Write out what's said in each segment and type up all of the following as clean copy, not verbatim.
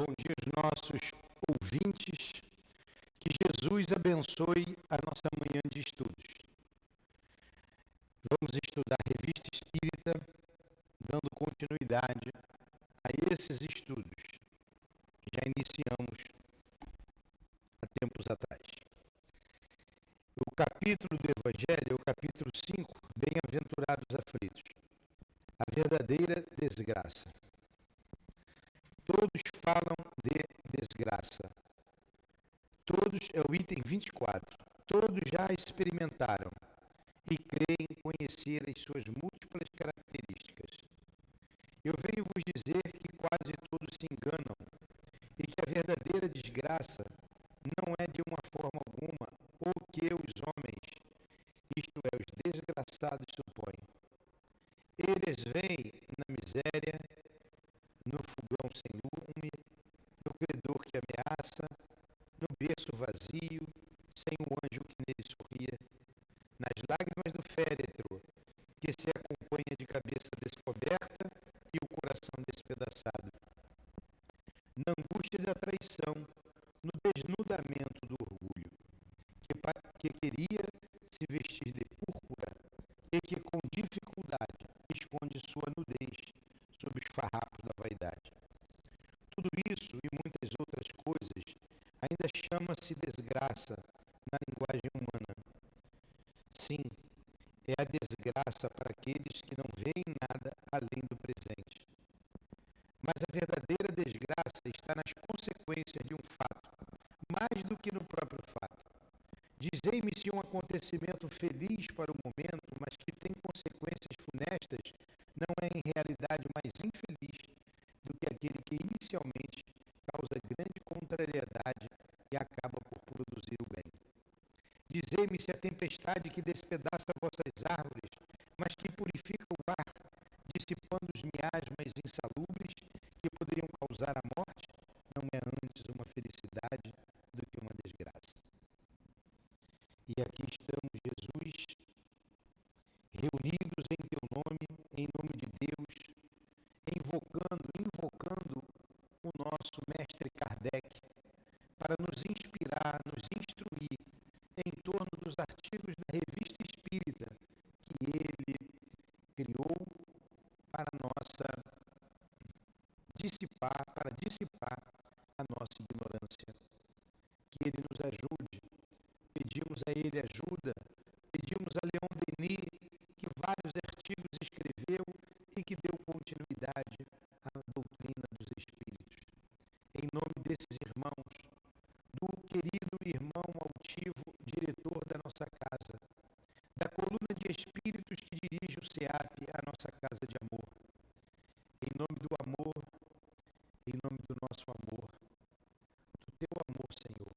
Bom dia aos nossos ouvintes. Que Jesus abençoe a nossa manhã de estudos. Vamos estudar a Revista Espírita, dando continuidade a esses estudos que já iniciamos há tempos atrás. O capítulo do Evangelho é o capítulo 5, Bem-aventurados aflitos. A verdadeira desgraça. Todos falam de desgraça. Todos, é o item 24. Todos já experimentaram e creem conhecer as suas múltiplas características. Eu venho vos dizer que quase todos se enganam e que a verdadeira desgraça não é de uma forma alguma o que os homens, isto é, os desgraçados, supõem. Eles veem na miséria, no fogão sem lume, no credor que ameaça, no berço vazio, sem o anjo que nele sorria, nas lágrimas do féretro, que se acompanha de cabeça descoberta e o coração despedaçado, na angústia da traição, no desnudamento do orgulho, que queria se vestir de púrpura e que com dificuldade esconde sua nudez sob os farrapos da vaidade. Tudo isso e muitas outras coisas ainda chama-se desgraça na linguagem humana. Sim, é a desgraça para aqueles que não veem nada além do presente. Mas a verdadeira desgraça está nas consequências de um fato, mais do que no próprio fato. Dizei-me se um acontecimento feliz para o momento, mas que tem consequências funestas, não é em realidade mais infeliz do que aquele que inicialmente causa grande contrariedade e acaba por produzir o bem. Dizei-me se a tempestade que despedaça vossas árvores, mas que purifica o ar, dissipando os miasmas insalubres que poderiam causar a morte, não é antes uma felicidade do que uma desgraça. E aqui estamos, Jesus, reunidos em teu nome, em nome de Deus, invocando o nosso mestre Kardec para nos inspirar, nos instruir em torno dos artigos da Revista Espírita que ele criou para dissipar a nossa ignorância. Que ele nos ajude. Pedimos a ele ajuda, pedimos a Leon Denis, que vários artigos escreveu e que deu continuidade à doutrina dos Espíritos. Em nome desses irmãos, do querido irmão altivo, diretor da nossa casa, da coluna de Espíritos que dirige o SEAP, a nossa casa de amor. Em nome do amor, em nome do nosso amor, do teu amor, Senhor,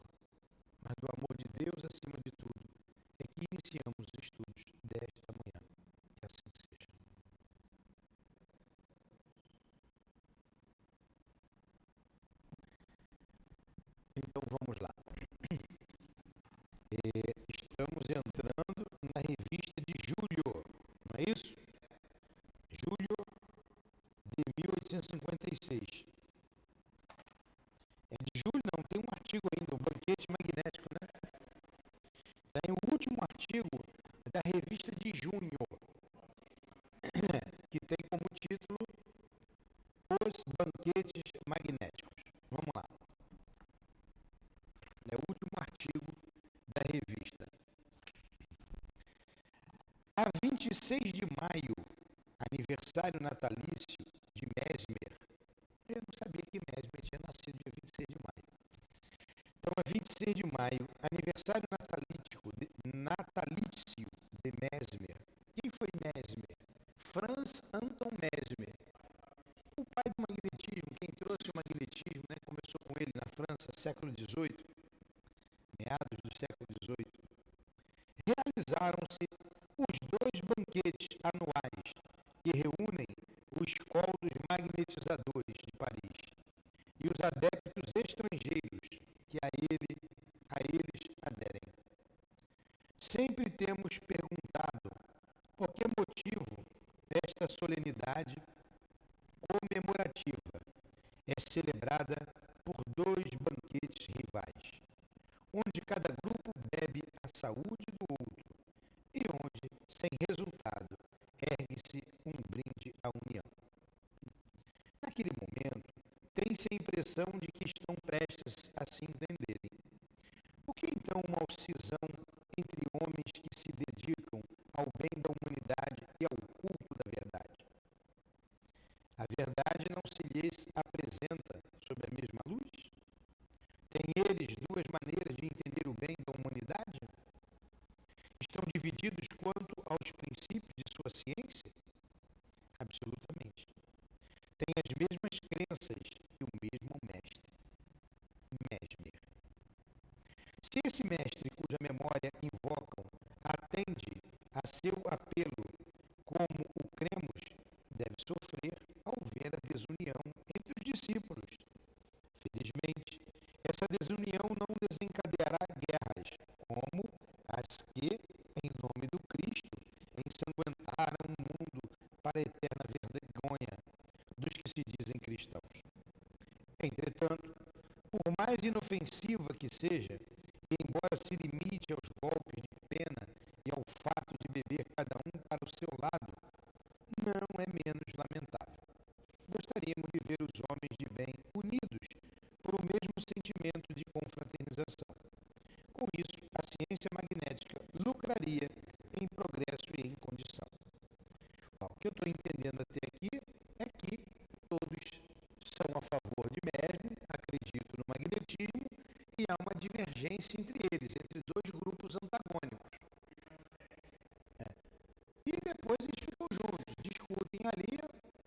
mas do amor de Deus acima de tudo, é que iniciamos os estudos desta manhã. Que assim seja. Então vamos lá. Estamos entrando na revista de julho, não é isso? Julho de 1856. É de julho não, tem um artigo ainda, o banquete magnético, né? Tem o último artigo da revista de junho, que tem como título Os Banquetes Magnéticos. Vamos lá. É o último artigo da revista. A 26 de maio, aniversário natalício de Mesmer. Eu não sabia que Mesmer tinha nascido dia 26 de maio. Então, a 26 de maio, aniversário natalício de Mesmer. Quem foi Mesmer? Franz Anton Mesmer. O pai do magnetismo, quem trouxe o magnetismo, né, começou com ele na França, século XVIII, meados do século XVIII. Realizaram-se os dois banquetes anuais que reúnem o escol dos magnetizadores de Paris e os adeptos estrangeiros que a eles aderem. Sempre temos perguntado por que motivo esta solenidade comemorativa é celebrada dois banquetes rivais, onde cada grupo bebe a saúde do outro e onde, sem resultado, ergue-se um brinde à união. Naquele momento, tem-se a impressão de que estão prestes a se entenderem. Por que então uma cisão entre homens que se dedicam ao bem da humanidade e ao culto da verdade? A verdade não se lhes apresenta sob a mesma luz? Têm eles duas maneiras de entender o bem da humanidade? Estão divididos quanto aos princípios de sua ciência? Absolutamente. Têm as mesmas crenças e o mesmo mestre, Mesmer. Se esse mestre, cuja memória invocam, atende a seu apelo como o cremos, deve sofrer ao ver a desunião entre os discípulos. Felizmente, essa desunião não desencadeará guerras, como as que, em nome do Cristo, ensanguentaram o mundo para a eterna vergonha dos que se dizem cristãos. Entretanto, por mais inofensiva que seja, e embora se limite aos golpes de pena e ao fato de beber cada um para o seu lado, não é menos lamentável. Gostaríamos de ver os homens de bem unidos por o mesmo sentimento de confraternização. Com isso, a ciência magnética lucraria em progresso e em condição. Bom, o que eu estou entendendo até aqui é que todos são a favor de Mesmer, acreditam no magnetismo, e há uma divergência entre eles, entre dois grupos antagônicos. E depois eles ficam juntos, discutem ali,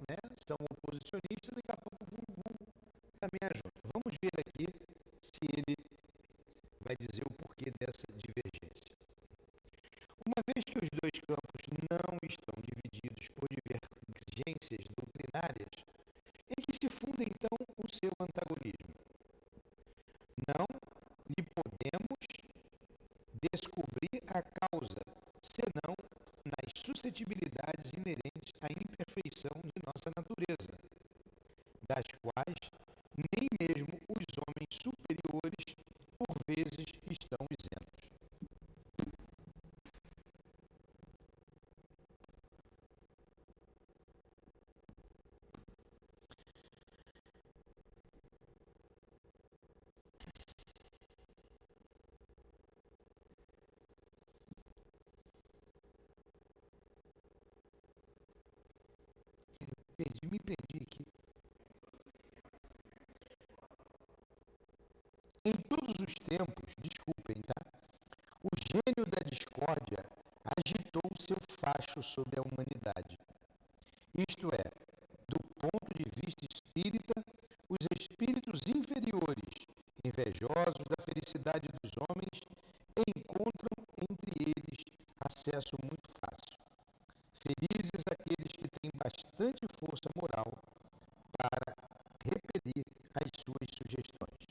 né, são oposicionistas, daqui a pouco vão caminhar juntos. Vamos ver aqui se ele vai dizer o porquê dessa divergência. Uma vez que os dois campos não estão divididos por divergências doutrinárias, em que se funda então o seu antagonismo? Não lhe podemos descobrir a causa, senão nas suscetibilidades inerentes à imperfeição de nossa natureza, das quais nem mesmo os homens superiores, por vezes, estão isentos. Me perdi aqui. Em todos os tempos, desculpem, tá? O gênio da discórdia agitou seu facho sobre a humanidade. Isto é, do ponto de vista espírita, os espíritos inferiores, invejosos da felicidade dos homens, encontram entre eles acesso muito fácil. Felizes aqueles que têm bastante força moral para repelir as suas sugestões.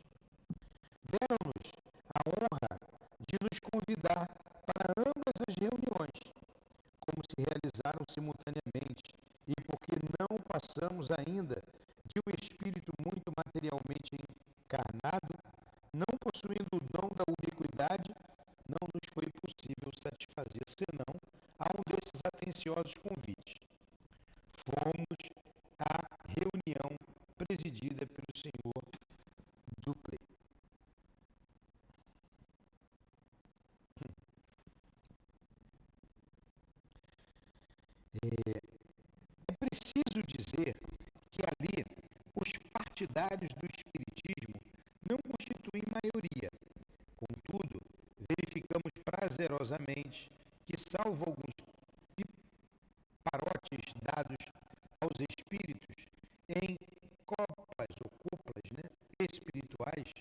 Deram-nos a honra de nos convidar para ambas as reuniões, como se realizaram simultaneamente, e porque não passamos ainda de um espírito muito materialmente encarnado, não possuindo o dom da ubiquidade, não nos foi possível satisfazer senão a um desses atenciosos convites. Fomos à reunião presidida pelo senhor Duplé. É preciso dizer que ali os partidários do Espiritismo não constituem maioria. Contudo, verificamos prazerosamente que, salvo alguns parotes dados aos espíritos em copas ou coplas, né, espirituais,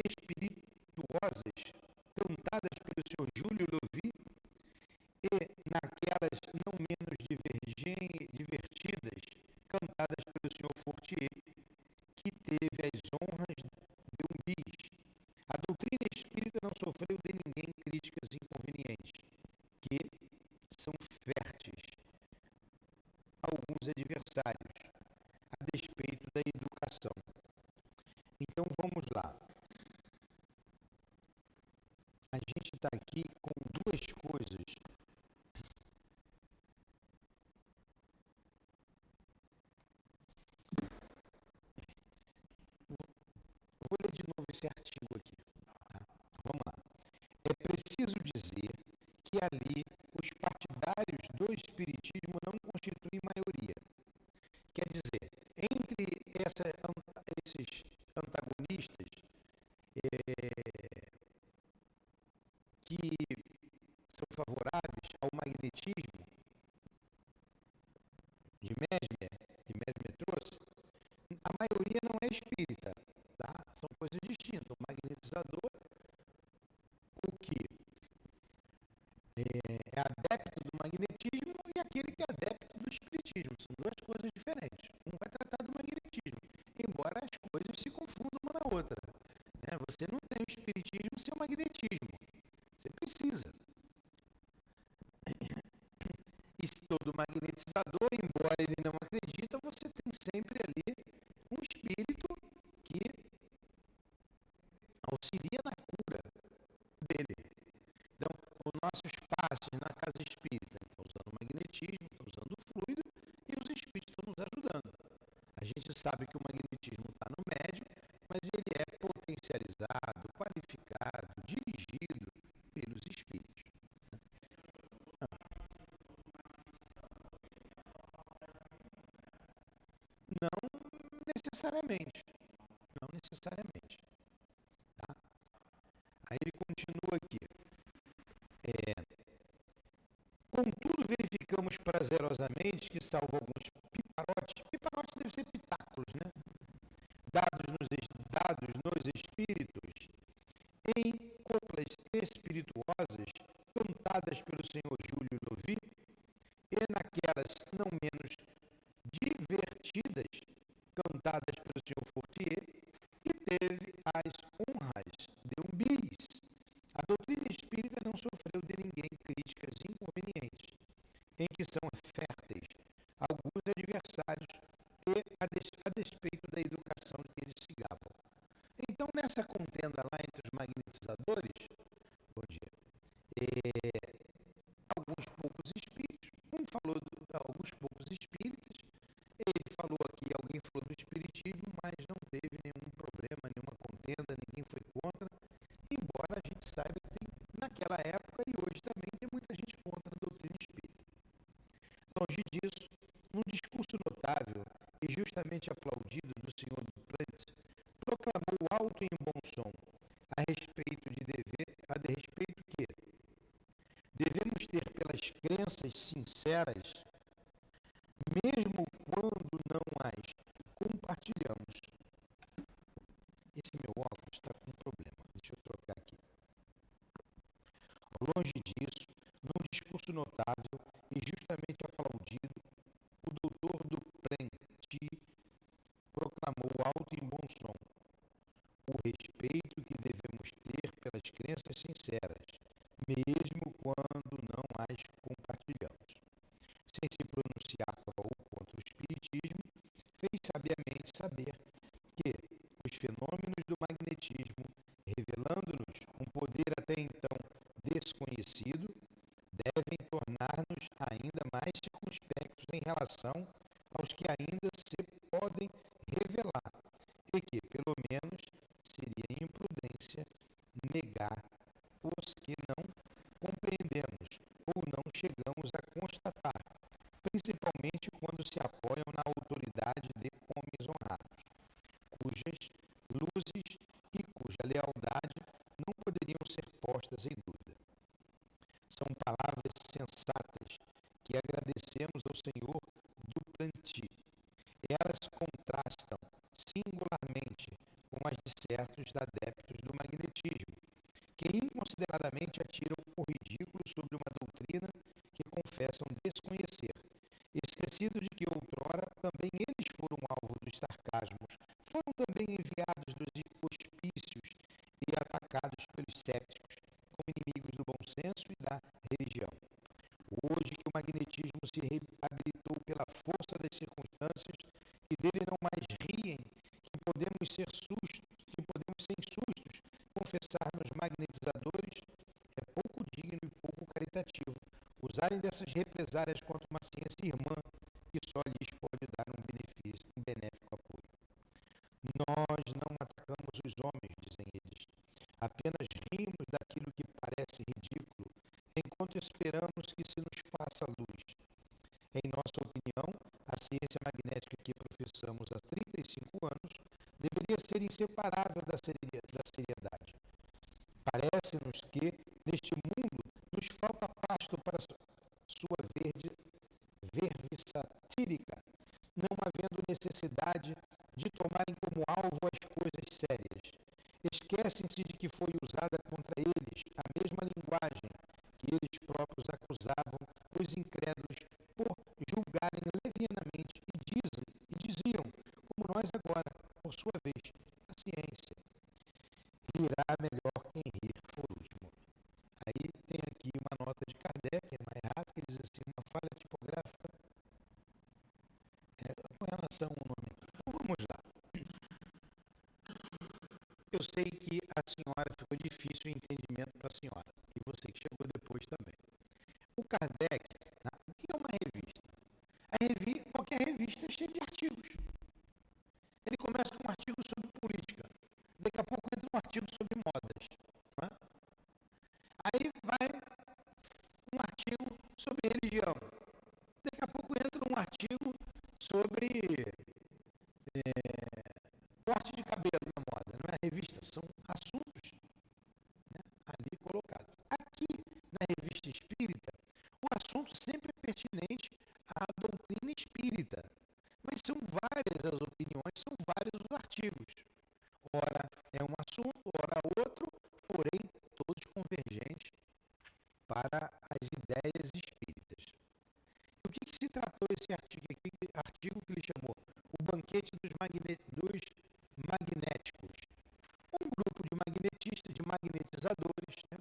espirituosas, cantadas pelo Sr. Júlio Louvi, e naquelas não menos divertidas, cantadas pelo Sr. Fortier, que teve as honras de um bis. A doutrina espírita não sofreu de ninguém críticas inconvenientes, que são férteis a alguns adversários. A despeito da educação. Então vamos lá. A gente está aqui com duas coisas. Vou ler de novo esse artigo aqui. Tá? Vamos lá. É preciso dizer que ali os partidários do espiritismo não constituem maioria. Quer dizer, entre esses antagonistas que são favoráveis ao magnetismo de Mesmer trouxe, a maioria não é espírita, tá? São coisas distintas. O magnetizador, o que é adepto do magnetismo e aquele que é adepto do espiritismo. São duas coisas diferentes. Um vai tratar do magnetismo, embora as coisas se confundam uma na outra. Né? Você não tem o espiritismo sem o magnetismo. Você precisa. E todo magnetizador, embora ele não acredita, você tem sempre ali um espírito que auxilia na cura dele. Então, os nossos passes na casa espírita estão usando o magnetismo, estão usando o fluido e os espíritos estão nos ajudando. A gente sabe que o magnetismo está no médium, mas ele é potencializado, qualificado, dirigido pelos espíritos. Não necessariamente. Não necessariamente. Tá? Aí ele continua aqui. Contudo, verificamos prazerosamente que, salvo alguns piparotes devem ser pitáculos, né? Dados nos espíritos, em coplas espirituosas cantadas pelo senhor Júlio Louvi, e naquelas não menos divertidas cantadas pelo senhor Fortier, que teve as honras de um bis. A doutrina espírita não sofreu de ninguém críticas inconvenientes, em que são férteis alguns adversários e a despeito da educação de que eles se gabam. Então, nessa contenda lá entre os magnetizadores, bom dia, alguns poucos espíritos, alguns poucos espíritas, ele falou aqui, alguém falou do espiritismo, mas não teve nenhum problema, nenhuma contenda, ninguém foi contra, embora a gente saiba que tem, naquela época e hoje também tem muita gente contra a doutrina espírita. Longe disso, num discurso notável e justamente aplaudido do senhor Duplantis, proclamou alto e em bom som a respeito que devemos ter pelas crenças sinceras, mesmo quando não as compartilhamos. Esse meu óculos está com um problema, deixa eu trocar aqui. Longe disso, num discurso notável e justamente aplaudido, o doutor Duplantis proclamou alto e em bom som o respeito que devemos ter pelas crenças sinceras, mesmo quando não as compartilhamos. Sem se pronunciar pró ou contra o espiritismo, fez sabiamente saber que os fenômenos do magnetismo, revelando-nos um poder até então desconhecido, devem tornar-nos ainda mais circunspectos em relação aos que ainda se podem revelar, e que, pelo menos, seria imprudência negar os que não compreendemos ou não chegamos a constatar, principalmente quando se apoiam na autoridade de homens honrados, cujas luzes e cuja lealdade não poderiam ser postas em dúvida. São palavras sensatas que agradecemos ao senhor Duplantis. Elas contrastam singularmente com as de certos adeptos do magnetismo, que inconsideradamente atiram o ridículo sobre uma doutrina que confessam desconhecer, esquecido de que outrora também eles foram alvo dos sarcasmos, foram também enviados dos hospícios e atacados pelos sépticos, como inimigos do bom senso e da religião. Hoje que o magnetismo se reabilitou pela força das circunstâncias, que dele não sem sustos confessar nos magnetizadores é pouco digno e pouco caritativo. Usarem dessas represárias contra uma ciência irmã que só lhes pode dar um benéfico apoio. Nós não atacamos os homens, dizem eles. Apenas rimos daquilo que parece ridículo, enquanto esperamos que se nos faça luz. Em nossa opinião, a ciência magnética que professamos há 35 anos deveria ser inseparável da seriedade. Parece-nos que, neste mundo, nos falta pasto para sua verve satírica, não havendo necessidade de tomarem como alvo as coisas sérias. Esquecem-se de que foi usada contra eles a mesma linguagem que eles próprios acusavam os incrédulos por julgarem levianamente e diziam, como nós agora, por sua vez, a ciência. Rirá melhor quem rir por último. Aí tem aqui uma nota de Kardec, mais errado, que diz assim, uma falha tipográfica com relação ao nome. Então vamos lá. Eu sei que a senhora ficou difícil o entendimento para a senhora, e você que chegou depois também. O Kardec, o que é uma revista? Qualquer revista é cheia de artigos. Ele começa com um artigo sobre política, daqui a pouco entra um artigo sobre modas. Não é? Aí vai um artigo sobre religião, daqui a pouco entra um artigo sobre corte de cabelo na moda. Não é revista, são assuntos, né, ali colocados. Aqui, na revista espírita, o assunto sempre é pertinente à doutrina espírita. Mas são várias as opiniões, são vários os artigos. Ora é um assunto, ora outro, porém todos convergentes para as ideias espíritas. O que se tratou esse artigo aqui? Artigo que ele chamou O Banquete dos Magnéticos. Um grupo de magnetistas, de magnetizadores, né?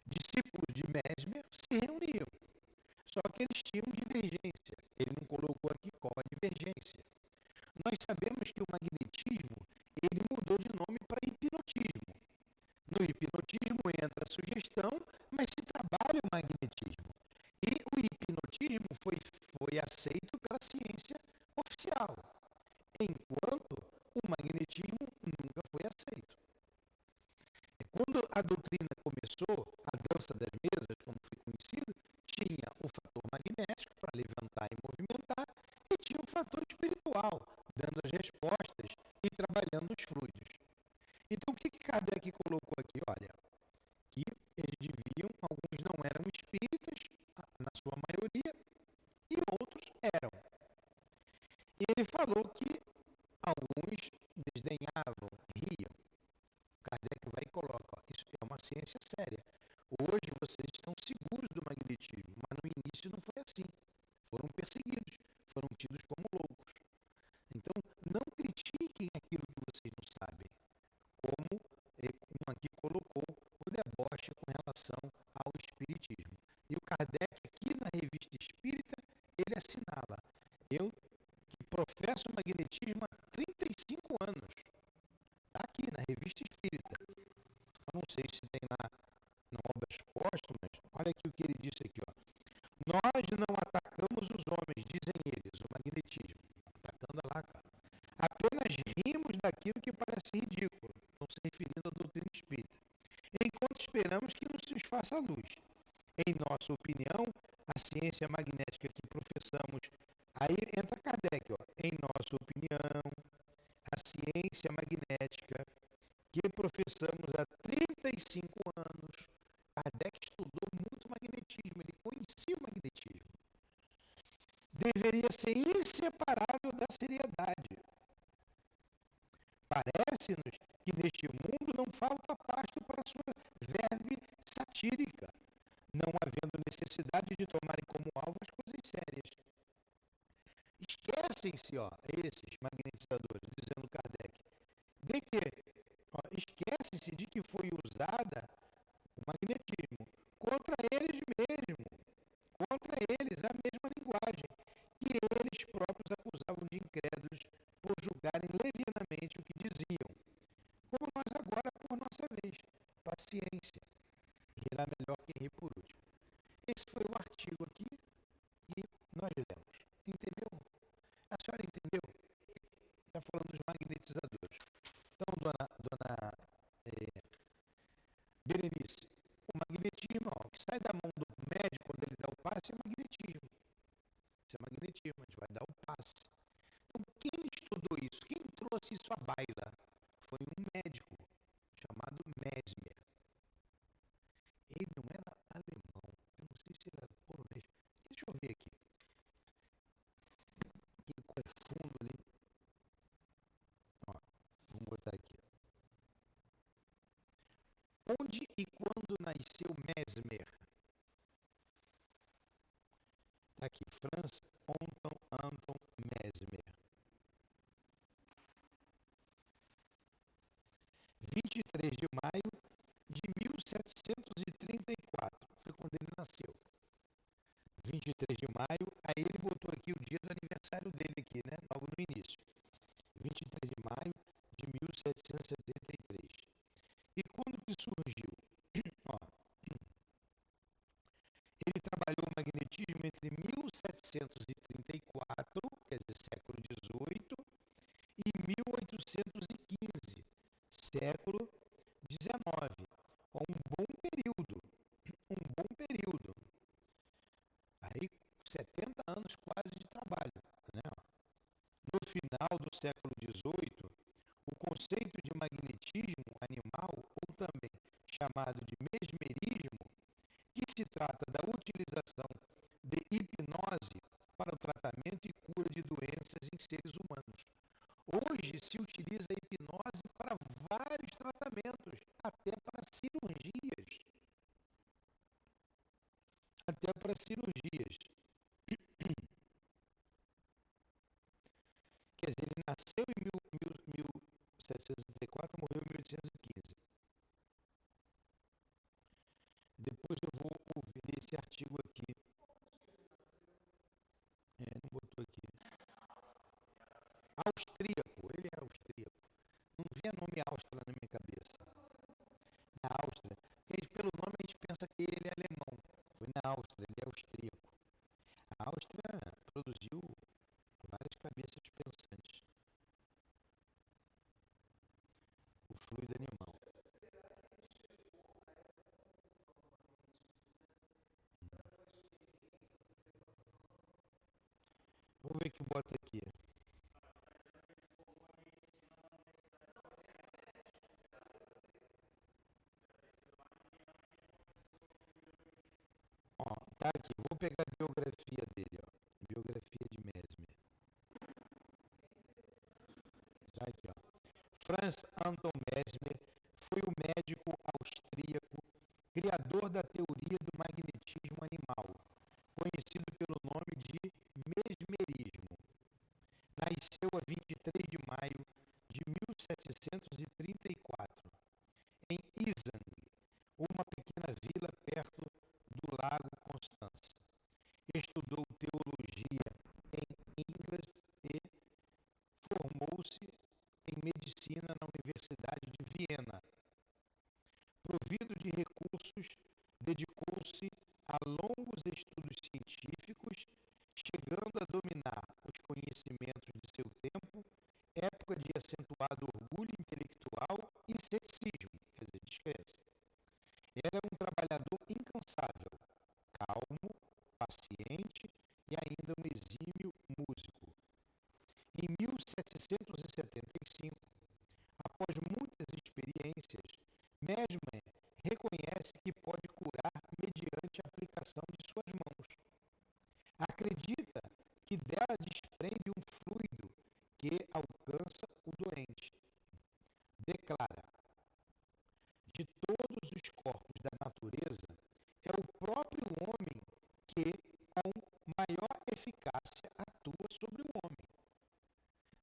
Discípulos de Mesmer se reuniam. Só que eles tinham divergência. Ele não colocou aqui qual a divergência. Nós sabemos que o magnetismo ele mudou de nome para hipnotismo. No hipnotismo entra a sugestão, mas se trabalha o magnetismo. E o hipnotismo foi aceito pela ciência oficial, enquanto o magnetismo nunca foi aceito. Quando a doutrina começou, a dança das mesas, como foi conhecido, tinha o fator magnético para levantar e movimentar, e tinha o fator espiritual, dando as respostas e trabalhando os fluidos. Então, o que Kardec colocou aqui? Olha, que eles deviam, alguns não eram espíritas, na sua maioria, e outros eram. E ele falou que alguns desdenhavam, riam. Kardec vai e coloca, isso é uma ciência séria. Hoje vocês estão seguros do magnetismo, mas no início não foi assim. Foram perseguidos, foram tidos como loucos. Então, não critiquem aquilo que vocês não sabem, como aqui colocou o deboche com relação ao espiritismo. E o Kardec, aqui na Revista Espírita, ele assinala, eu que professo o magnetismo há 35 anos, está aqui na Revista Espírita. Eu não sei se tem lá na Obras Póstumas, olha aqui o que ele disse aqui, ó. Nós não atacamos os homens, dizem eles, o magnetismo. Atacando lá, cara. Apenas rimos daquilo que parece ridículo. Estão se referindo à doutrina espírita. Enquanto esperamos que nos faça luz. Em nossa opinião, a ciência magnética que professamos, aí entra Kardec, ó. Em nossa opinião, a ciência magnética que professamos há 35 anos, Kardec estudou muito magnetismo, ele conhecia o magnetismo. Deveria ser inseparável da seriedade. Parece-nos que neste mundo não falta pasto para sua verve satírica, não havendo necessidade de tomarem como alvo as coisas sérias. Esquecem-se, esses magnetizadores, dizendo Kardec, de que esquece-se de que foi usada o magnetismo contra eles mesmos, contra eles, a mesma linguagem que eles próprios Esse foi o artigo aqui que nós lemos. Entendeu? A senhora entendeu? Está falando dos magnetizadores. Então, dona Berenice, o magnetismo, ó, que sai da mão do médico quando ele dá o passe é magnetismo. Isso é magnetismo, a gente vai dar o passe. Então, quem estudou isso? Quem trouxe isso à baila? Foi um médico chamado Mesmer. Ele não era alemão, eu não sei se ele era polonês. Deixa eu ver aqui. Que eu confundo ali. Ó, vamos botar aqui. Onde e quando nasceu Mesmer? Está aqui, Franz Anton Mesmer. 23 de maio de 1734. Foi quando ele nasceu. 23 de maio, aí ele botou aqui o dia do aniversário dele aqui, né? Logo no início. 23 de maio de 1773. E quando que surgiu? Ó, ele trabalhou o magnetismo entre 1734, quer dizer, século XVIII, e 1815, século XIX. Um bom período. Um bom período. Aí, 70 anos quase de trabalho. Né? No final do século XVIII, o conceito de magnetismo animal, ou também chamado de mesmerismo, que se trata da utilização de hipnose para o tratamento e cura de doenças em seres humanos. Hoje se utiliza a hipnose para vários tratamentos, até para cirurgias. Até para cirurgias. Quer dizer, ele nasceu em 1764 e morreu em 1815. Depois eu vou ouvir esse artigo aqui. Não botou aqui. Austríaco, ele é austríaco. Não vinha nome Áustria na minha cabeça. Na Áustria. Porque pelo nome a gente pensa que ele é alemão. Foi na Áustria, ele é austríaco. A Áustria produziu várias cabeças pensantes. O fluido animal. Vamos ver o que bota aqui. Ó, tá aqui, vou pegar a biografia dele, ó. Biografia de Mesmer. Tá aqui, ó. Franz Anton Mesmer foi um médico austríaco, criador da teoria do magnetismo animal, conhecido pelo nome de mesmerismo. Nasceu a 23 de maio de 1734, em Isang, uma pequena vila perto do Lago Constance. Estudou teologia em Ingles e formou-se em medicina na Universidade de Viena. Provido de recursos, dedicou-se a longos estudos científicos, chegando a dominar os conhecimentos de seu tempo, época de acentuado orgulho intelectual e ceticismo, quer dizer, descrença. Era um trabalhador incansável, calmo, paciente e ainda um exímio músico. Em 1775, após muitas experiências, Mesmer reconhece que pode curar mediante a aplicação de suas mãos. Acredita que dela desprende um fluido que alcança o doente. Declara: de todos os corpos da natureza, é o próprio homem que, com maior eficácia, atua sobre o homem.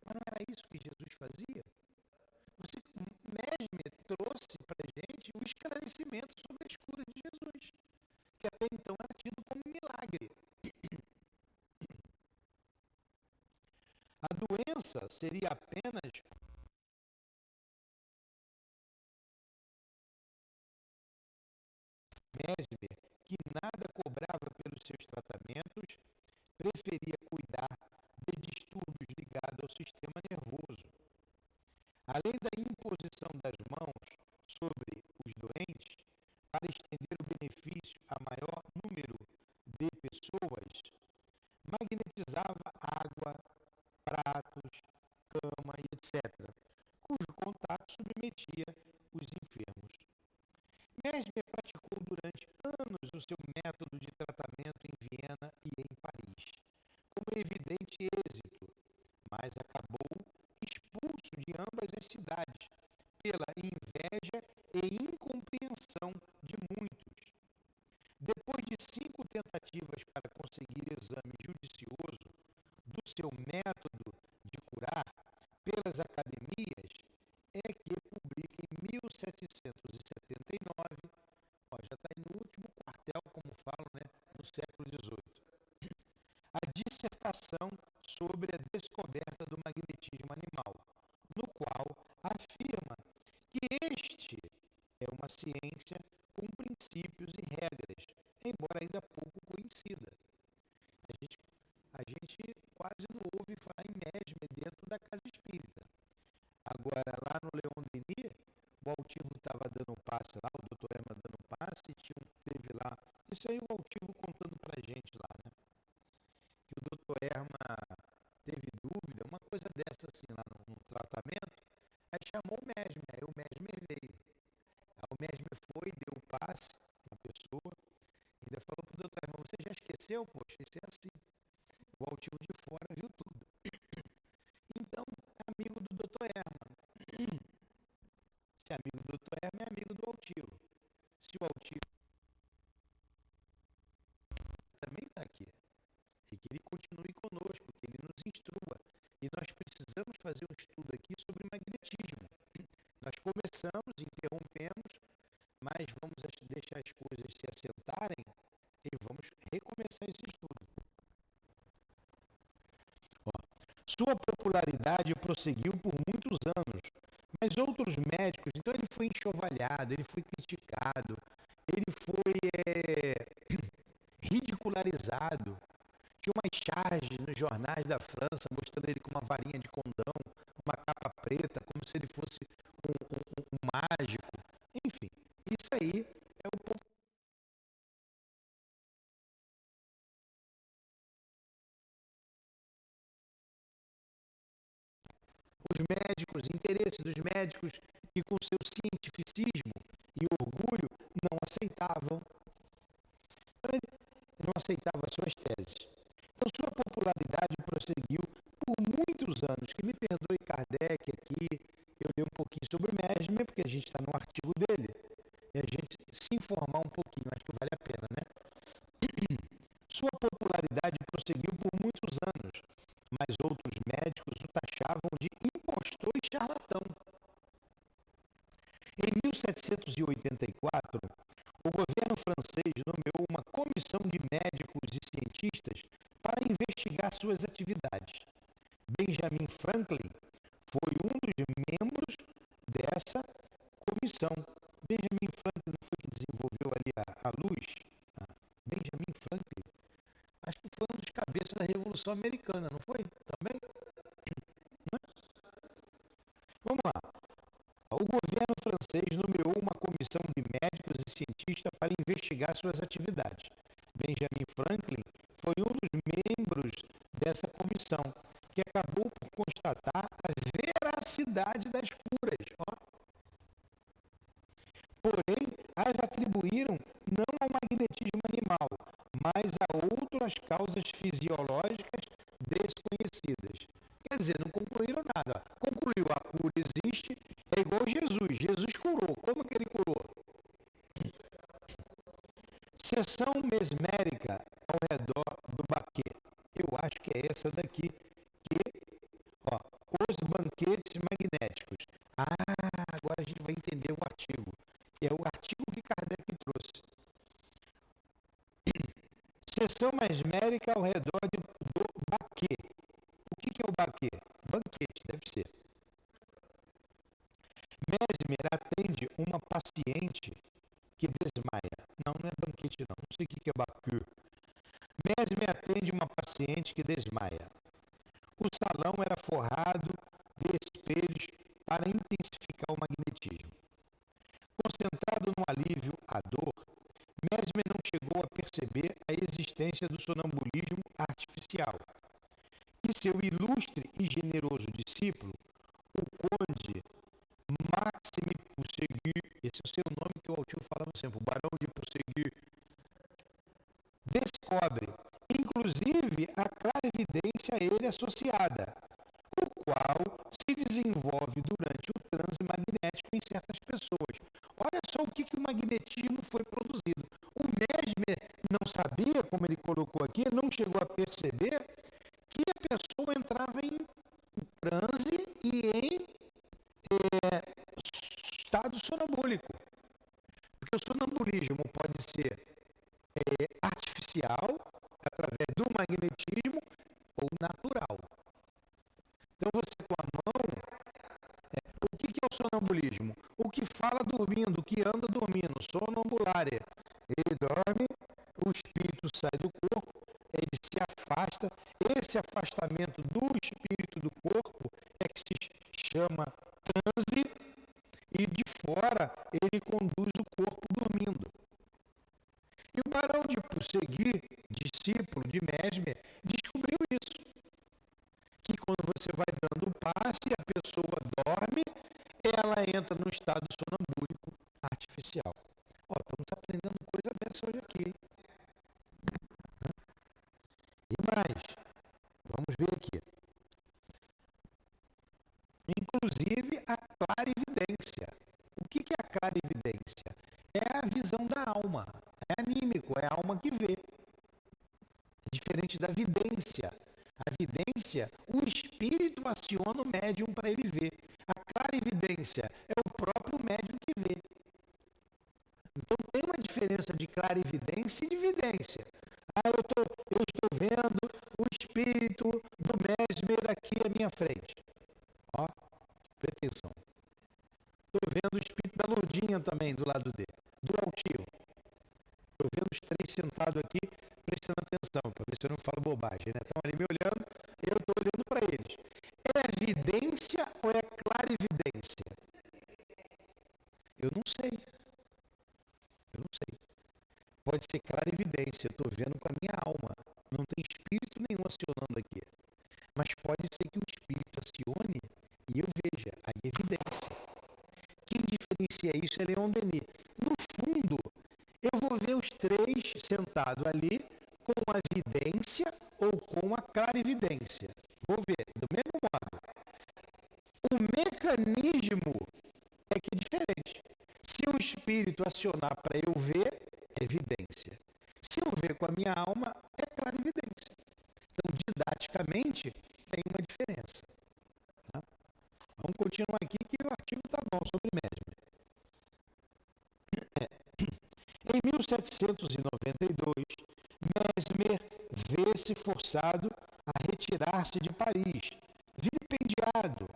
Mas não era isso que Jesus fazia? Mesmer trouxe para a gente um esclarecimento sobre as curas de Jesus, que até então era tido como milagre. A doença seria apenas Mesmer, que nada cobrava dos tratamentos, preferia cuidar de distúrbios ligados ao sistema nervoso. Além da imposição das mãos sobre os doentes, para estender o benefício a maior número de pessoas, magnetizava água, pratos, cama e etc., cujo contato submetia os enfermos. Mesmer praticou durante anos o seu método de tratamento em Viena e em Paris, com evidente êxito, mas acabou expulso de ambas as cidades pela inveja e incompreensão de muitos. Depois de 5 tentativas para conseguir exame judicioso do seu método de curar pelas academias, é que publica em 1779, já está no último quartel, como falam, né, do século XVIII, a dissertação sobre a descoberta do magnetismo animal, no qual afirma que este é uma ciência com princípios e regras, embora ainda pouco conhecida. A gente quase não ouve falar em Mesmer dentro da casa espírita. Agora, lá no Leon Denis, o Altivo estava dando um passe lá, o doutor Herman dando um passe, teve lá, isso aí o Altivo contando pra gente lá, né? Que o doutor Herman teve dúvida, uma coisa dessa assim lá no tratamento, aí chamou o Mesmer, aí o Mesmer veio. Aí o Mesmer foi, deu o passe na pessoa, e ainda falou pro doutor Herman, você já esqueceu? Poxa, isso é assim. O Altivo de fora viu tudo. Então, é amigo do doutor Herman. Se é amigo do doutor Herman, é amigo do Altivo. Se o Altivo também está aqui, e que ele continue conosco, que ele nos instrua. E nós precisamos fazer um estudo aqui sobre magnetismo. Nós começamos, interrompemos, mas vamos deixar as coisas se assentarem e vamos recomeçar esse estudo. Sua popularidade prosseguiu por muitos anos, mas outros médicos, então ele foi enxovalhado, ele foi criticado, ele foi ridicularizado. Tinha umas charges nos jornais da França mostrando ele com uma varinha de condão, uma capa preta, como se ele fosse um mágico. Enfim, isso aí é um pouco. Os médicos, interesses dos médicos que com seu cientificismo e orgulho não aceitavam suas teses. Então sua popularidade prosseguiu por muitos anos, que me perdoe Kardec aqui, eu li um pouquinho sobre o Mesmer, porque a gente está no artigo dele, e a gente se informar um pouquinho, acho que vale a pena, né? Sua popularidade prosseguiu por muitos anos, mas outros médicos o taxavam de impostor e charlatão. Em 1784, o governo francês nomeou uma comissão de médicos e cientistas para investigar suas atividades. Benjamin Franklin foi um dos membros dessa comissão. Benjamin Franklin foi que desenvolveu ali a luz. Benjamin Franklin, acho que foi um dos cabeças da Revolução Americana, não foi? Também? Não? Vamos lá. O governo francês nomeou uma comissão de médicos e cientistas para investigar suas atividades. Benjamin Franklin foi um dos membros dessa comissão, que acabou por constatar a veracidade das curas. Porém, as atribuíram não ao magnetismo animal, mas a outras causas fisiológicas desconhecidas. Quer dizer, não concluíram nada. Concluiu, a cura existe, é igual Jesus. Jesus curou. Como que ele curou? Sessão mesmérica ao redor do baquê. Eu acho que é essa daqui, os banquetes magnéticos. Agora a gente vai entender o artigo. É o artigo que Kardec trouxe. Sessão mesmérica ao redor do baquê. O que é o baquê? Banquete, deve ser. Mesmer atende uma paciente que desmaia. Não é banquete não. Não sei o que é baquê. Mesmer atende uma paciente que desmaia. O salão era forrado de espelhos para intensificar o magnetismo. Concentrado no alívio à dor, Mesmer não chegou a perceber a existência do sonambulismo artificial, que seu ilustre e generoso discípulo, o conde Maxime Poussegui, esse é o seu nome que o Altivo falava sempre, o barão de Poussegui, descobre, inclusive, a clarividência a ele associada, o qual se desenvolve durante o transe magnético em certas pessoas. Olha só o que o magnetismo foi produzido. O Mesmer não sabia, como ele colocou aqui, não chegou a perceber que a pessoa entrava em transe e em estado sonambúlico. Porque o sonambulismo pode ser artificial, através do magnetismo, ou natural. Então você com a mão, o que é o sonambulismo? O que fala dormindo, o que anda dormindo, sonambulare. Ele dorme, o espírito sai do corpo, ele se afasta. Esse afastamento do espírito do corpo é que se chama transe, e de fora ele conduz o corpo dormindo. E o barão de Poussegui, discípulo de Mesmer, descobriu isso. Que quando você vai dando um passe e a pessoa dorme, ela entra no estado sonambúlico artificial. Ó, estamos aprendendo coisa dessa hoje aqui. E mais, vamos ver aqui. Inclusive a clarividência. O que é a clarividência? É a visão da alma. É anímico, é a alma que vê. Diferente da vidência. A vidência, o espírito aciona o médium para ele ver. A clarividência é o próprio médium que vê. Então tem uma diferença de clarividência e de vidência. Eu estou vendo o espírito do Mesmer aqui à minha frente. Ó, presta atenção. Estou vendo o espírito da Lourdinha também do lado dele, do altivo. Estou vendo os três sentados aqui, prestando atenção, para ver se eu não falo bobagem, né? Estão ali me olhando, eu estou olhando para eles. É vidência ou é clarividência? Eu não sei. Pode ser clarividência, eu estou vendo com a minha alma. Não tem espírito nenhum acionando aqui. Mas pode ser que um espírito acione e eu veja, aí é evidência. Quem diferencia isso é Leon Denis. No fundo, eu vou ver os três sentados ali com a vidência ou com a clarividência. Vou ver, do mesmo modo. O mecanismo é que é diferente. Se o espírito acionar para eu ver, é evidência. Se eu ver com a minha alma, é clarividência. Então, didaticamente, tem uma diferença. Tá? Vamos continuar aqui que o artigo está bom sobre Mesmer. Em 1792, Mesmer vê-se forçado a retirar-se de Paris, vilipendiado,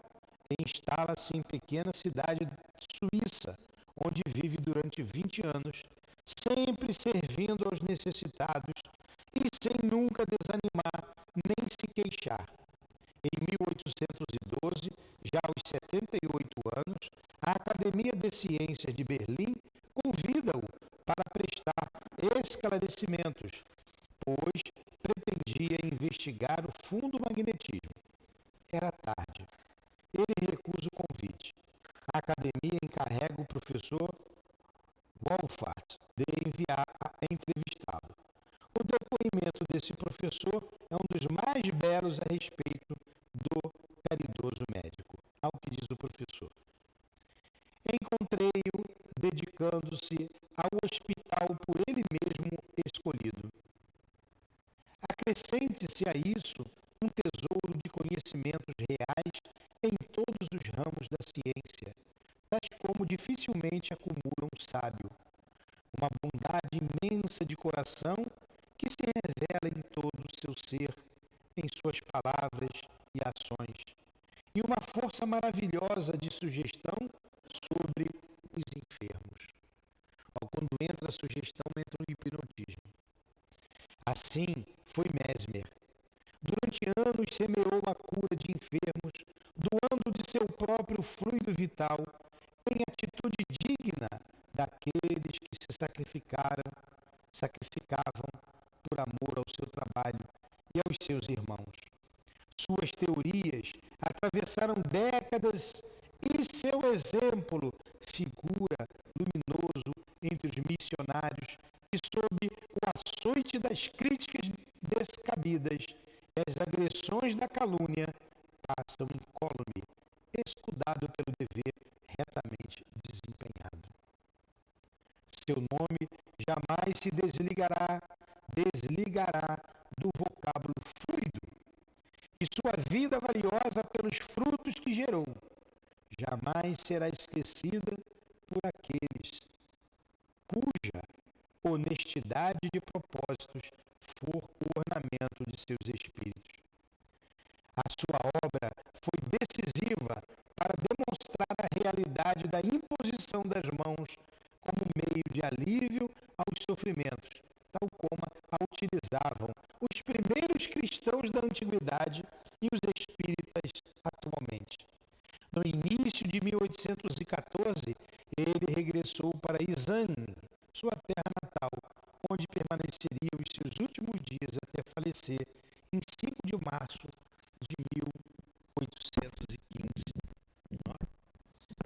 e instala-se em pequena cidade suíça, onde vive durante 20 anos, sempre servindo aos necessitados e sem nunca desanimar nem se queixar. Em 1812, já aos 78 anos, a Academia de Ciências de Berlim convida-o para prestar esclarecimentos, pois pretendia investigar o fundo magnetismo. Era tarde. Ele recusa o convite. A academia encarrega o professor Wolfart de enviar a entrevistá-lo. O depoimento desse professor é um dos mais belos a respeito do caridoso médico, ao que diz o professor. Encontrei-o dedicando-se ao hospital por ele mesmo escolhido. Acrescente-se a isso um tesouro de conhecimentos reais em todos os ramos da ciência, tais como dificilmente acumula um sábio, uma bondade imensa de coração que se revela em todo o seu ser, em suas palavras e ações, e uma força maravilhosa de sugestão sobre os enfermos. Quando entra a sugestão, entra o hipnotismo. Assim, foi Mesmer. Durante anos semeou a cura de enfermos, doando de seu próprio fluido vital, em atitude digna daqueles que se sacrificavam por amor ao seu trabalho e aos seus irmãos. Suas teorias atravessaram décadas e seu exemplo figura luminoso entre os missionários que, sob o açoite das críticas descabidas e as agressões da calúnia, passam incólume, escudado pelo dever retamente desempenhado. Seu nome jamais se desligará do vocábulo fluido, e sua vida valiosa pelos frutos que gerou jamais será esquecida por aqueles cuja honestidade de propósitos for o ornamento de seus espíritos. A sua obra foi decisiva para demonstrar a realidade da imposição das mãos como meio de alívio aos sofrimentos, tal como a utilizavam os primeiros cristãos da antiguidade e os espíritas atualmente. No início de 1814, ele regressou para Izane, sua terra natal, onde permaneceria os seus últimos dias até falecer em 5 de março de 1815.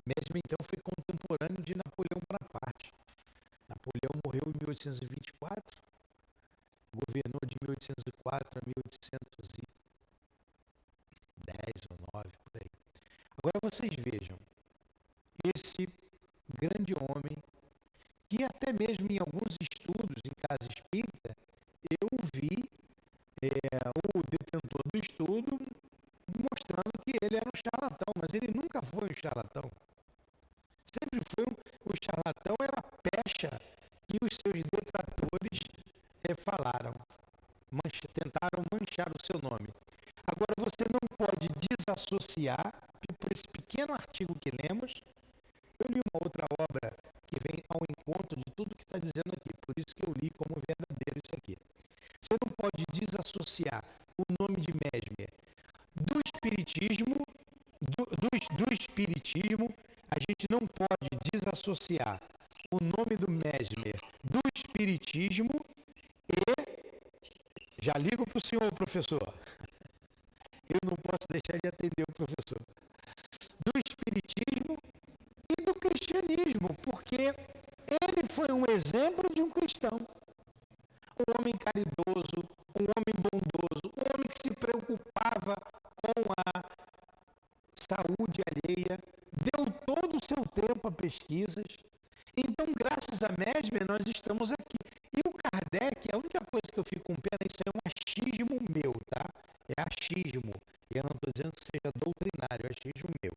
Mesmo então foi contemporâneo de Napoleão Bonaparte. Napoleão morreu em 1824, governou de 1804 a 1810 ou 9, por aí. Agora vocês vejam, esse grande homem, que até mesmo em alguns estudos em casa espírita, eu vi o detentor do estudo mostrando que ele era um charlatão, mas ele nunca foi um charlatão. Sempre foi o charlatão, era a pecha que os seus detratores falaram, tentaram manchar o seu nome. Agora, você não pode desassociar, por esse pequeno artigo que lemos, eu li uma outra obra que vem ao encontro de tudo que está dizendo aqui, por isso que eu li como verdadeiro isso aqui. Você não pode desassociar o nome de Mesmer do espiritismo, do espiritismo, a gente não pode desassociar o nome do Mesmer do espiritismo e, já ligo para o senhor, professor, eu não posso deixar de atender o professor, do espiritismo e do cristianismo, porque ele foi um exemplo de um cristão, um homem caridoso, um homem bondoso, um homem que se preocupava com a saúde alheia, deu todo o seu tempo a pesquisas. Então, graças a Mesmer, nós estamos aqui. E o Kardec, a única coisa que eu fico com pena, isso é um achismo meu, tá? É achismo. Eu não estou dizendo que seja doutrinário, é achismo meu.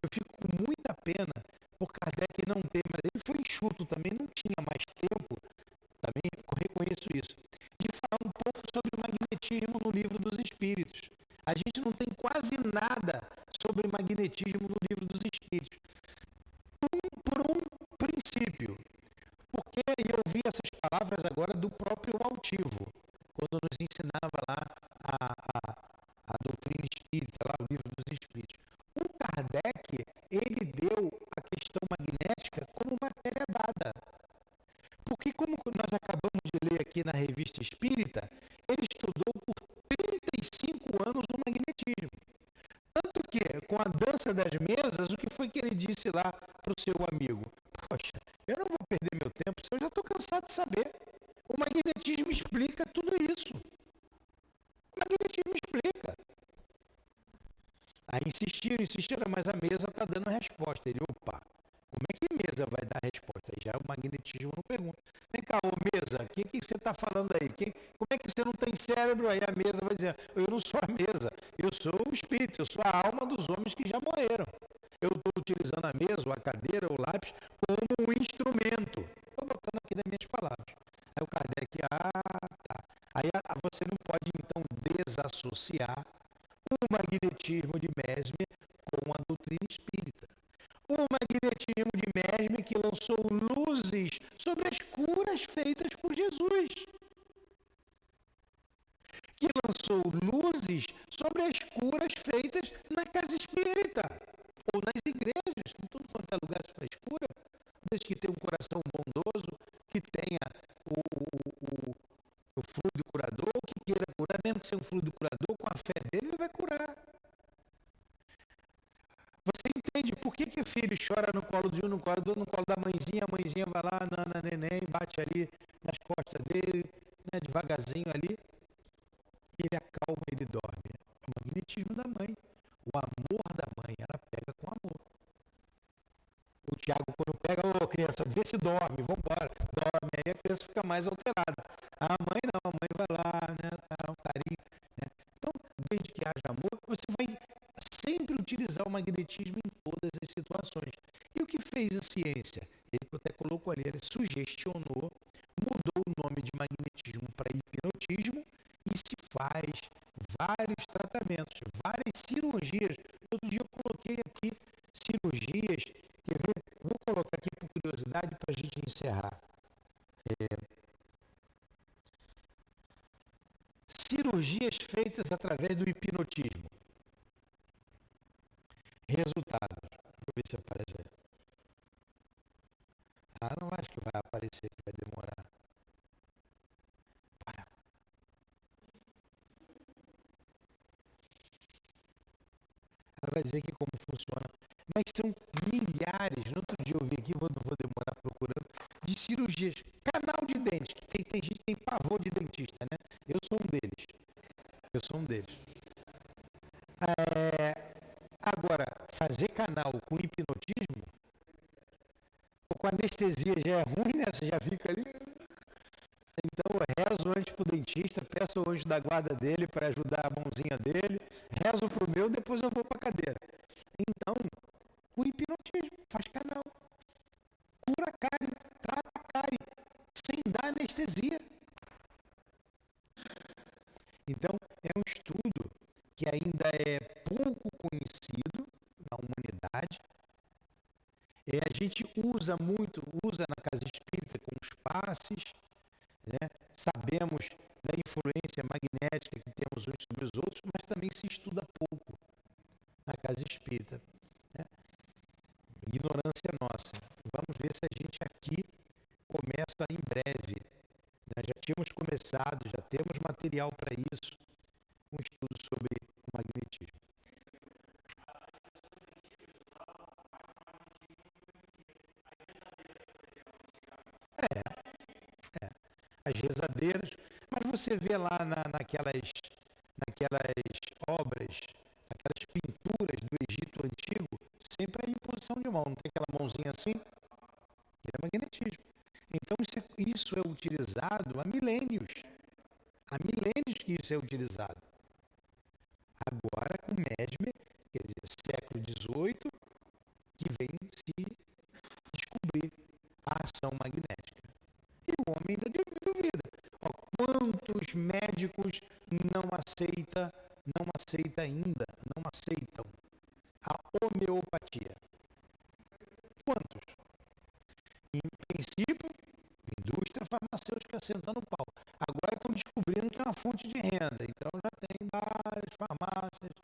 Eu fico com muita pena por Kardec não ter, mas ele foi enxuto também, não tinha mais tempo, também reconheço isso, de falar um pouco sobre o magnetismo no Livro dos Espíritos. A gente não tem quase nada sobre magnetismo no Livro dos Espíritos. Por um princípio, porque eu ouvi essas palavras agora do próprio Altivo, quando nos ensinava lá a doutrina espírita, lá o Livro dos Espíritos. O Kardec, ele deu a questão magnética como matéria dada. Porque, como nós acabamos de ler aqui na Revista Espírita, ele estudou por 35 anos o magnetismo. Tanto que, com a dança das mesas, o que foi que ele disse lá para o seu amigo? Poxa, eu não vou perder meu tempo, eu já estou cansado de saber. O magnetismo explica tudo isso. O magnetismo explica. Aí insistiram, mas a mesa está dando a resposta. Ele, opa, como é que a mesa vai dar a resposta? Aí já o magnetismo não pergunta. Vem cá, ô mesa, o que você está falando aí? Como é que você não tem cérebro? Aí a mesa vai dizer, eu não sou a mesa, eu sou o espírito, eu sou a alma dos homens que já morreram. Eu estou utilizando a mesa, ou a cadeira, ou o lápis, como um instrumento. Estou botando aqui nas minhas palavras. Aí o Kardec, tá. Aí você não pode, então, desassociar o magnetismo de Mesmer com a doutrina espírita. O magnetismo de Mesmer que lançou luzes sobre as curas feitas por Jesus. que lançou luzes sobre as curas feitas na casa espírita ou nas igrejas, em tudo quanto é lugar se faz cura, desde que tenha um coração bondoso, que tenha o fluido curador, que queira curar, mesmo que seja um fluido curador, com a fé dele, ele vai curar. Você entende por que o filho chora no colo de um, no colo do outro, no colo da mãezinha, a mãezinha vai lá na neném, bate ali nas costas dele, né, devagarzinho ali, e ele acalma, ele dorme. É o magnetismo da mãe. O amor da mãe, ela pega com amor. O Tiago, quando pega, ô criança, vê se dorme, vambora, dorme, aí a criança fica mais alterada. A mãe não, a mãe vai lá, né, tá um carinho, né. Então, desde que haja amor, você vai sempre utilizar o magnetismo em todas as situações. E o que fez a ciência? Ele até colocou ali, ele sugestionou, mudou o nome de magnetismo para hipnotismo e se faz vários tratamentos, várias cirurgias. Outro dia eu coloquei aqui cirurgias, quer ver? Vou colocar aqui por curiosidade para a gente encerrar. Cirurgias feitas através do hipnotismo. Resultados. Deixa eu ver se aparece aí. Ah, não acho que vai aparecer, que vai demorar. Para. Ela vai dizer aqui como funciona. Mas são milhares, no outro dia eu vi aqui, vou demorar procurando, de cirurgias. Canal de dente, que tem gente que tem pavor de dentista, né? Eu sou um deles. Eu sou um deles. Agora, fazer canal com hipnotismo, ou com anestesia já é ruim, né? Você já fica ali. Então eu rezo antes pro dentista, peço ao anjo da guarda dele para ajudar a mãozinha dele, rezo pro meu, depois eu vou para a cadeira. Então, o hipnotismo faz canal, cura a cárie, trata a cárie, sem dar anestesia. Então, é um estudo que ainda é pouco conhecido na humanidade. A gente usa na casa espírita com os passes, né? Sabemos da influência magnética que temos uns sobre os outros, mas também se estuda pouco na casa espírita, né? Ignorância nossa. Vamos ver se a gente aqui começa em breve. Nós já tínhamos começado, já temos material para isso, um estudo sobre o magnetismo. As rezadeiras, mas você vê lá naquelas obras, aquelas pinturas do Egito Antigo, sempre a imposição de mão, não tem aquela mãozinha assim? É magnetismo. Então isso é utilizado há milênios. Há milênios que isso é utilizado. Agora com Mesmer, quer dizer, século XVIII, que vem se descobrir a ação magnética. E o homem ainda duvida. Quantos médicos não aceitam a homeopatia? Quantos? Em princípio, indústria farmacêutica sentando o pau. Agora estão descobrindo que é uma fonte de renda. Então já tem várias farmácias,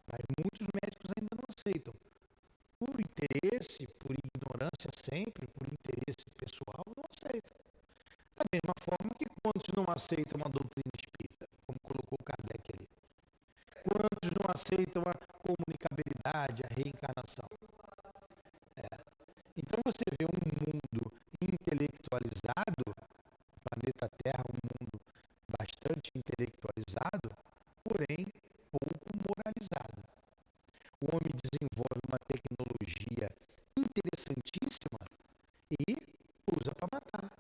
mas muitos médicos ainda não aceitam. Por interesse, por ignorância sempre, por interesse pessoal, não aceitam. Da mesma forma que quantos não aceitam a doutrina espírita, como colocou Kardec ali. Quantos não aceitam a comunicabilidade, a reencarnação. Então você vê um mundo intelectualizado, o planeta Terra, um mundo bastante intelectualizado, porém pouco moralizado. O homem desenvolve uma tecnologia interessantíssima e usa para matar.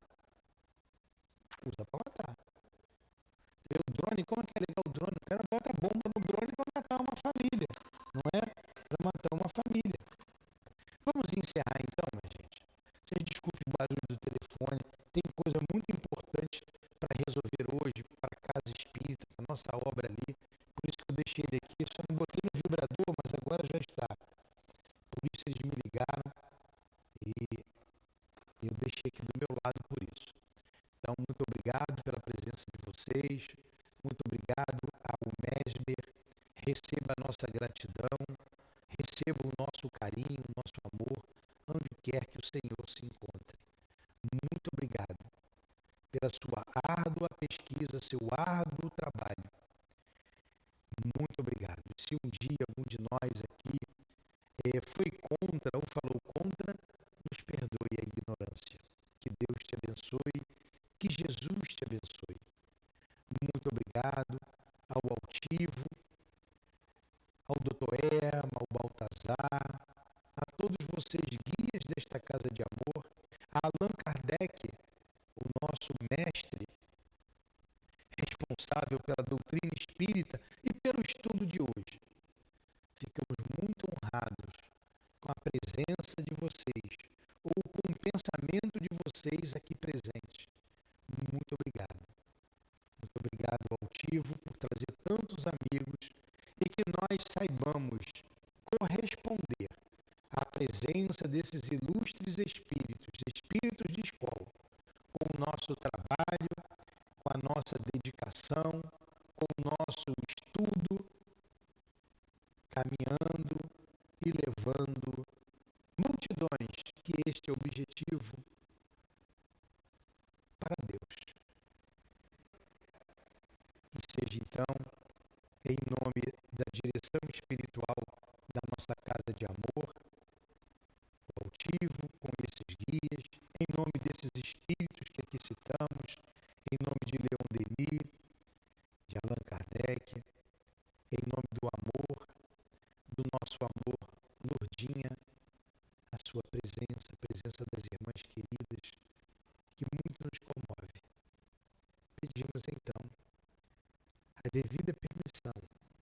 Usa para matar. E o drone, como é que é legal o drone? O cara bota bomba no drone para matar uma família, não é? Para matar uma família. Vamos encerrar então, minha gente. Vocês desculpem o barulho do telefone. Tem coisa muito importante para resolver hoje, para a Casa Espírita, para a nossa obra ali. Por isso que eu deixei ele aqui. Eu só não botei no vibrador, mas agora já está. Por isso eles me ligaram e eu deixei aqui do meu lado por isso. Então, muito obrigado pela presença de vocês. Muito obrigado Esber, receba a nossa gratidão, receba o nosso carinho, o nosso amor, onde quer que o Senhor se encontre. Muito obrigado pela sua árdua pesquisa, seu árduo trabalho. Muito obrigado. Se um dia algum de nós aqui foi contra ou falou contra, nos perdoe a ignorância. Que Deus te abençoe, que Jesus te abençoe. Muito obrigado ao Altivo, ao Dr. Erma, ao Baltazar, a todos vocês guias desta casa de amor, a Allan Kardec, o nosso mestre, responsável pela doutrina espírita e pelo estudo de hoje. Ficamos muito honrados com a presença de vocês, ou com o pensamento de vocês aqui presentes. Muito obrigado. Muito obrigado ao Altivo por trazer tantos amigos e que nós saibamos corresponder à presença desses ilustres espíritos, espíritos de escola, com o nosso trabalho, com a nossa dedicação, com o nosso estudo, caminhando e levando multidões, que este é o objetivo, para Deus. E seja então, em nome da direção espiritual da nossa casa de amor, o Altivo, com esses guias, em nome desses espíritos que aqui citamos, em nome de Leon Denis, de Allan Kardec, em nome do amor, do nosso amor, Lourdinha, a sua presença, a presença das irmãs queridas, que muito nos comove. Pedimos então a devida permissão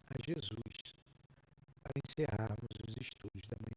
a Jesus para encerrarmos os estudos da manhã.